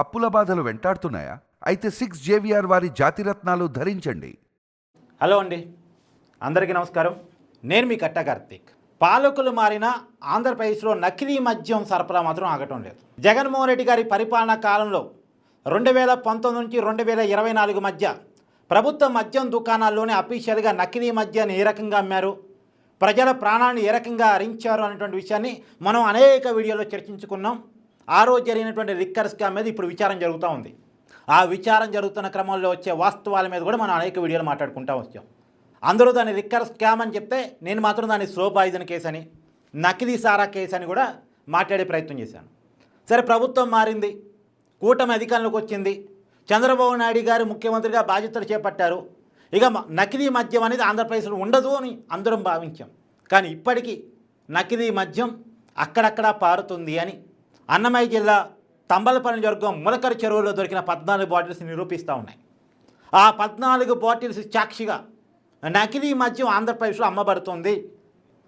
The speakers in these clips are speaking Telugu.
అప్పుల బాధలు వెంటాడుతున్నాయా? అయితే 6 జేవిఆర్ వారి జాతిరత్నాలు ధరించండి. హలో అండి, అందరికీ నమస్కారం. నేను మీ కట్టా కార్తీక్. పాలకులు మారిన ఆంధ్రప్రదేశ్లో నకిలీ మద్యం సరఫరా మాత్రం ఆగటం లేదు. జగన్మోహన్ రెడ్డి గారి పరిపాలనా కాలంలో 2019 నుంచి 2024 మధ్య ప్రభుత్వ మద్యం దుకాణాల్లోనే అఫీషియల్గా నకిలీ మద్యాన్ని ఏ రకంగా అమ్మారు, ప్రజల ప్రాణాన్ని ఏ రకంగా హరించారు అనేటువంటి విషయాన్ని మనం అనేక వీడియోలో చర్చించుకున్నాం. ఆ రోజు జరిగినటువంటి లిక్కర్ స్కామ్ మీద ఇప్పుడు విచారం జరుగుతూ ఉంది. ఆ విచారం జరుగుతున్న క్రమంలో వచ్చే వాస్తవాల మీద కూడా మనం అనేక వీడియోలు మాట్లాడుకుంటూ వచ్చాం. అందరూ దాన్ని లిక్కర్ స్కామ్ అని చెప్తే నేను మాత్రం దాన్ని స్లో పాయిజన్ కేసు అని, నకిలీ సారా కేసు అని కూడా మాట్లాడే ప్రయత్నం చేశాను. సరే, ప్రభుత్వం మారింది, కూటమి అధికారంలోకి వచ్చింది, చంద్రబాబు నాయుడు గారు ముఖ్యమంత్రిగా బాధ్యతలు చేపట్టారు. ఇక నకిలీ మద్యం అనేది ఆంధ్రప్రదేశ్లో ఉండదు అని అందరం భావించాం. కానీ ఇప్పటికీ నకిలీ మద్యం అక్కడక్కడ పారుతుంది అని అన్నమయ్య జిల్లా తంబలపల్లి నియోజకవర్గం ములకర చెరువులో దొరికిన 14 బాటిల్స్ నిరూపిస్తూ ఉన్నాయి. ఆ 14 బాటిల్స్ సాక్షిగా నకిలీ మద్యం ఆంధ్రప్రదేశ్లో అమ్మబడుతుంది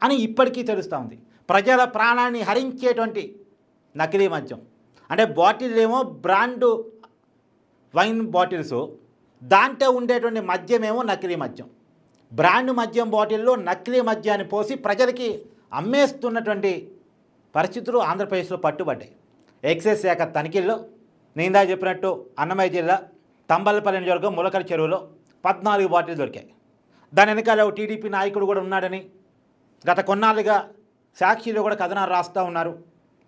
అని ఇప్పటికీ తెలుస్తూ ఉంది. ప్రజల ప్రాణాన్ని హరించేటువంటి నకిలీ మద్యం అంటే బాటిల్ ఏమో బ్రాండు వైన్ బాటిల్స్, దాంట్లో ఉండేటువంటి మద్యమేమో నకిలీ మద్యం. బ్రాండ్ మద్యం బాటిల్లో నకిలీ మద్యాన్ని పోసి ప్రజలకి అమ్మేస్తున్నటువంటి పరిస్థితులు ఆంధ్రప్రదేశ్లో పట్టుబడ్డాయి. ఎక్సైజ్ శాఖ తనిఖీల్లో నేను చెప్పినట్టు అన్నమయ్య జిల్లా తంబలపల్లి నియోజకవర్గం ములకల చెరువులో 14 బాటిల్ దొరికాయి. దాని వెనకాల టీడీపీ నాయకుడు కూడా ఉన్నాడని గత కొన్నాళ్ళుగా సాక్షిలో కూడా కథనాలు రాస్తూ ఉన్నారు.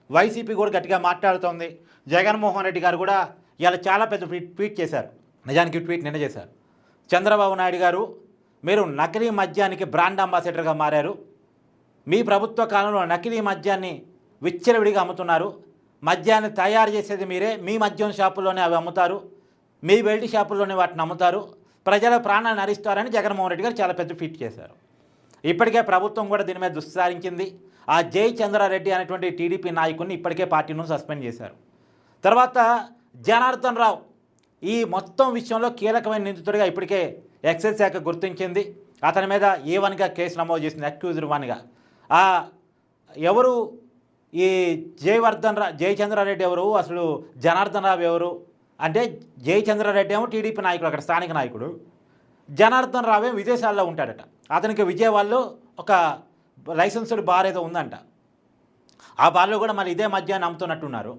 వైసీపీ కూడా గట్టిగా మాట్లాడుతోంది. జగన్మోహన్ రెడ్డి గారు కూడా ఇలా చాలా పెద్ద ట్వీట్ చేశారు. నిజానికి ట్వీట్ నిన్న చేశారు. చంద్రబాబు నాయుడు గారు, మీరు నకిలీ మద్యానికి బ్రాండ్ అంబాసిడర్గా మారారు. మీ ప్రభుత్వ కాలంలో నకిలీ మద్యాన్ని విచ్చలవిడిగా అమ్ముతున్నారు. మద్యాన్ని తయారు చేసేది మీరే, మీ మద్యం షాపుల్లోనే అవి అమ్ముతారు, మీ బెల్ట్ షాపుల్లోనే వాటిని అమ్ముతారు, ప్రజల ప్రాణాన్ని హరిస్తారని జగన్మోహన్ రెడ్డి గారు చాలా పెద్ద ట్వీట్ చేశారు. ఇప్పటికే ప్రభుత్వం కూడా దీని మీద దృష్టి సారించింది. ఆ జై చంద్రారెడ్డి అనేటువంటి టీడీపీ నాయకుడిని ఇప్పటికే పార్టీ నుంచి సస్పెండ్ చేశారు. తర్వాత జనార్దన్ రావు ఈ మొత్తం విషయంలో కీలకమైన నిందితుడిగా ఇప్పటికే ఎక్సైజ్ శాఖ గుర్తించింది. అతని మీద A1గా కేసు నమోదు చేసింది, అక్యూజ్డ్ 1గా. ఎవరు ఈ జయచంద్రారెడ్డి ఎవరు, అసలు జనార్దన్ రావు ఎవరు అంటే, జయచంద్రారెడ్డి ఏమో టీడీపీ నాయకుడు, అక్కడ స్థానిక నాయకుడు. జనార్దన్ రావు ఏమో విదేశాల్లో ఉంటాడట. అతనికి విజయవాడలో ఒక లైసెన్స్డ్ బార్ ఏదో ఉందంట. ఆ బార్లో కూడా మళ్ళీ ఇదే మద్యాన్ని అమ్ముతున్నట్టున్నారు.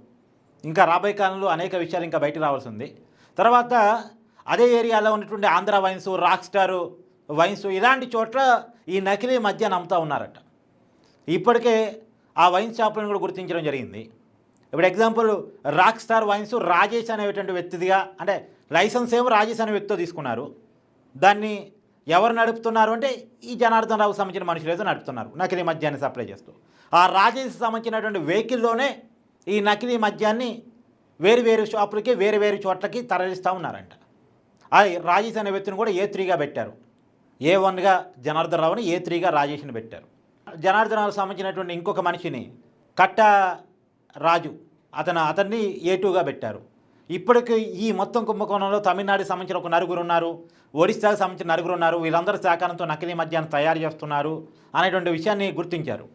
ఇంకా రాబోయే కాలంలో అనేక విషయాలు ఇంకా బయటకు రావాల్సి ఉంది. తర్వాత అదే ఏరియాలో ఉన్నటువంటి Andhra wines, rock star wines, ఇలాంటి చోట్ల ఈ నకిలీ మద్యాన్ని అమ్ముతూ ఉన్నారట. ఇప్పటికే ఆ వైన్ షాపులను కూడా గుర్తించడం జరిగింది. ఇప్పుడు example rock star wines Rajesh అనేటువంటి వ్యక్తిదిగా, అంటే లైసెన్స్ ఏమో రాజేష్ అనే వ్యక్తితో తీసుకున్నారు. దాన్ని ఎవరు నడుపుతున్నారు అంటే ఈ జనార్దన్ రావుకు సంబంధించిన మనుషులు ఏదో నడుపుతున్నారు నకిలీ మద్యాన్ని సప్లై చేస్తూ. ఆ రాజేష్ సంబంధించినటువంటి వెహికల్లోనే ఈ నకిలీ మద్యాన్ని వేరు షాపులకి వేరు చోట్లకి తరలిస్తూ ఉన్నారంట. అది రాజేష్ అనే వ్యక్తిని కూడా A3గా పెట్టారు. A1గా జనార్దన్ రావుని, A3గా రాజేష్ని పెట్టారు. జనార్దన్ రావుకు సంబంధించినటువంటి ఇంకొక మనిషిని కట్ట రాజు, అతన్ని A2గా పెట్టారు. ఇప్పటికి ఈ మొత్తం కుంభకోణంలో తమిళనాడుకి సంబంధించిన ఒక 9 ఉన్నారు, ఒడిశాకు సంబంధించిన 9 ఉన్నారు. వీళ్ళందరూ సహకారంతో నకిలీ మద్యాన్ని తయారు చేస్తున్నారు అనేటువంటి విషయాన్ని గుర్తించారు.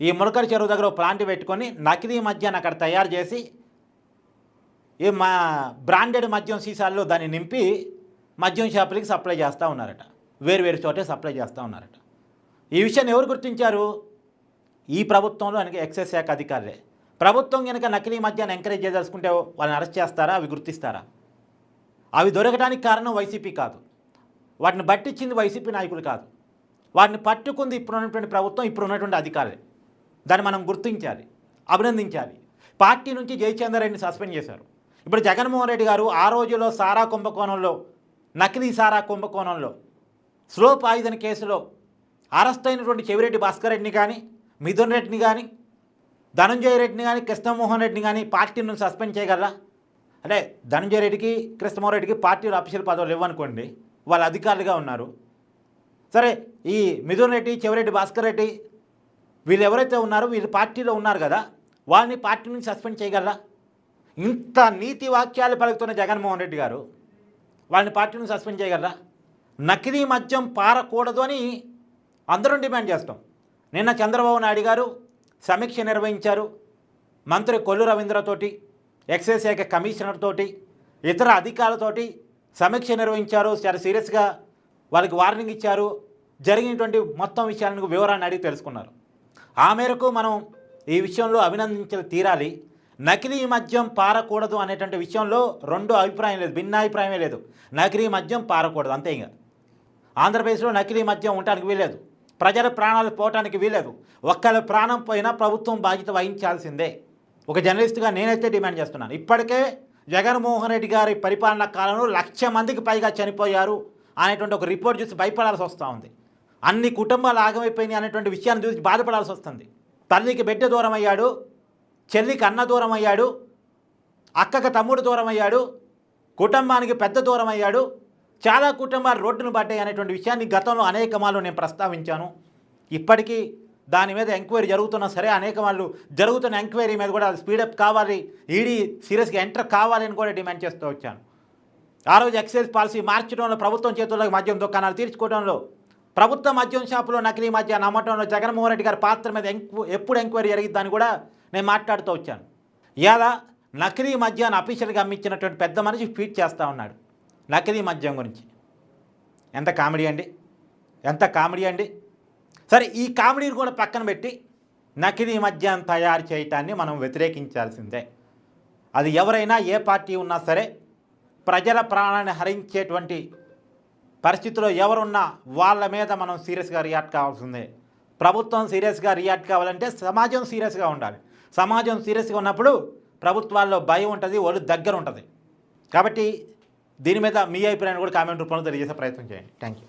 ఈ ములకర చెరువు దగ్గర ఒక ప్లాంట్ పెట్టుకొని నకిలీ మద్యాన్ని అక్కడ తయారు చేసి బ్రాండెడ్ మద్యం సీసాల్లో దాన్ని నింపి మద్యం షాపులకి సప్లై చేస్తూ ఉన్నారట. వేరు చోటే సప్లై చేస్తూ ఉన్నారట. ఈ విషయాన్ని ఎవరు గుర్తించారు? ఈ ప్రభుత్వంలో కనుక ఎక్సైజ్ శాఖ అధికారులే. ప్రభుత్వం కనుక నకిలీ మద్యాన్ని ఎంకరేజ్ చేయదలుచుకుంటే వాళ్ళని అరెస్ట్ చేస్తారా? అవి గుర్తిస్తారా? అవి దొరకడానికి కారణం వైసీపీ కాదు, వాటిని పట్టించింది వైసీపీ నాయకులు కాదు, వాటిని పట్టుకుంది ఇప్పుడున్నటువంటి ప్రభుత్వం, ఇప్పుడున్నటువంటి అధికారులే. దాన్ని మనం గుర్తించాలి, అభినందించాలి. పార్టీ నుంచి జయచంద్రారెడ్డిని సస్పెండ్ చేశారు. ఇప్పుడు జగన్మోహన్ రెడ్డి గారు ఆ రోజులో సారా కుంభకోణంలో, నకిలీ సారా కుంభకోణంలో, స్లో పాయిజన్ కేసులో అరెస్ట్ అయినటువంటి చెవిరెడ్డి భాస్కర్ రెడ్డిని కానీ, మిథున్ రెడ్డిని కానీ, ధనంజయ రెడ్డిని కానీ, కృష్ణమోహన్ రెడ్డిని కానీ పార్టీ నుంచి సస్పెండ్ చేయగలరా? అంటే ధనంజయ రెడ్డికి, కృష్ణమోహన్ రెడ్డికి పార్టీలో అఫీషియల్ పదవులు ఇవ్వనుకోండి, వాళ్ళు అధికారులుగా ఉన్నారు. సరే, ఈ మిథున్ రెడ్డి, చెవిరెడ్డి భాస్కర్ రెడ్డి వీళ్ళు ఎవరైతే ఉన్నారో వీళ్ళు పార్టీలో ఉన్నారు కదా, వాళ్ళని పార్టీ నుంచి సస్పెండ్ చేయగలరా? ఇంత నీతి వాక్యాలు పలుకుతున్న జగన్మోహన్ రెడ్డి గారు వాళ్ళని పార్టీ నుంచి సస్పెండ్ చేయగలరా? నకిలీ మద్యం పారకూడదు అని అందరం డిమాండ్ చేస్తాం. నిన్న చంద్రబాబు నాయుడు గారు సమీక్ష నిర్వహించారు మంత్రి కొల్లు రవీంద్రతోటి. ఎక్సైజ్ శాఖ కమిషనర్ తోటి ఇతర అధికారులతోటి సమీక్ష నిర్వహించారు. చాలా సీరియస్గా వాళ్ళకి వార్నింగ్ ఇచ్చారు. జరిగినటువంటి మొత్తం విషయాలను వివరాన్ని అడిగి తెలుసుకున్నారు. ఆ మేరకు మనం ఈ విషయంలో అభినందించాలి తీరాలి. నకిలీ మద్యం పారకూడదు అనేటువంటి విషయంలో రెండో అభిప్రాయం లేదు, భిన్నాభిప్రాయమే లేదు. నకిలీ మద్యం పారకూడదు అంతే. ఇంకా ఆంధ్రప్రదేశ్లో నకిలీ మద్యం ఉండటానికి వీలేదు, ప్రజల ప్రాణాలు పోవటానికి వీలేదు. ఒక్కళ్ళ ప్రాణం పోయినా ప్రభుత్వం బాధ్యత వహించాల్సిందే. ఒక జర్నలిస్ట్గా నేనైతే డిమాండ్ చేస్తున్నాను. ఇప్పటికే జగన్మోహన్ రెడ్డి గారి పరిపాలన కాలంలో 1,00,000 మందికి పైగా చనిపోయారు అనేటువంటి ఒక రిపోర్ట్ చూసి భయపడాల్సి వస్తూ ఉంది. అన్ని కుటుంబాలు ఆగమైపోయినాయి అనేటువంటి విషయాన్ని చూసి బాధపడాల్సి వస్తుంది. తల్లికి బిడ్డ దూరం అయ్యాడు, చెల్లికి అన్న దూరం అయ్యాడు, అక్కకి తమ్ముడు దూరం అయ్యాడు, కుటుంబానికి పెద్ద దూరం అయ్యాడు, చాలా కుటుంబాలు రోడ్డును పడ్డాయి అనేటువంటి విషయాన్ని గతంలో అనేక మార్లు నేను ప్రస్తావించాను. ఇప్పటికీ దాని మీద ఎంక్వైరీ జరుగుతున్నా సరే అనేక మార్లు జరుగుతున్న ఎంక్వైరీ మీద కూడా స్పీడప్ కావాలి, ఈడీ సీరియస్గా ఎంటర్ కావాలి అని కూడా డిమాండ్ చేస్తూ వచ్చాను. ఆ రోజు ఎక్సైజ్ పాలసీ మార్చడంలో, ప్రభుత్వం చేతుల్లోకి మద్యం దుకాణాలు తీర్చుకోవడంలో, ప్రభుత్వ మద్యం షాపులో నకిలీ మద్యాన్ని అమ్మటంలో జగన్మోహన్ రెడ్డి గారి పాత్ర మీద ఎప్పుడు ఎంక్వైరీ జరిగిద్దని కూడా నేను మాట్లాడుతూ వచ్చాను. ఇవాళ నకిలీ మద్యాన్ని అఫీషియల్గా అమ్మించినటువంటి పెద్ద మనిషి ట్వీట్ చేస్తూ ఉన్నాడు నకిలీ మద్యం గురించి. ఎంత కామెడీ అండి, ఎంత కామెడీ అండి. సరే, ఈ కామెడీని కూడా పక్కన పెట్టి నకిలీ మద్యాన్ని తయారు చేయటాన్ని మనం వ్యతిరేకించాల్సిందే. అది ఎవరైనా ఏ పార్టీ ఉన్నా సరే ప్రజల ప్రాణాన్ని హరించేటువంటి పరిస్థితిలో ఎవరున్నా వాళ్ళ మీద మనం సీరియస్గా రియాక్ట్ కావాల్సిందే. ప్రభుత్వం సీరియస్గా రియాక్ట్ కావాలంటే సమాజం సీరియస్గా ఉండాలి. సమాజం సీరియస్గా ఉన్నప్పుడు ప్రభుత్వాల్లో భయం ఉంటుంది, ఒళ్ళు దగ్గర ఉంటుంది. కాబట్టి దీని మీద మీ అభిప్రాయాన్ని కూడా కామెంట్ రూపంలో తెలియజేసే ప్రయత్నం చేయండి. Thank you.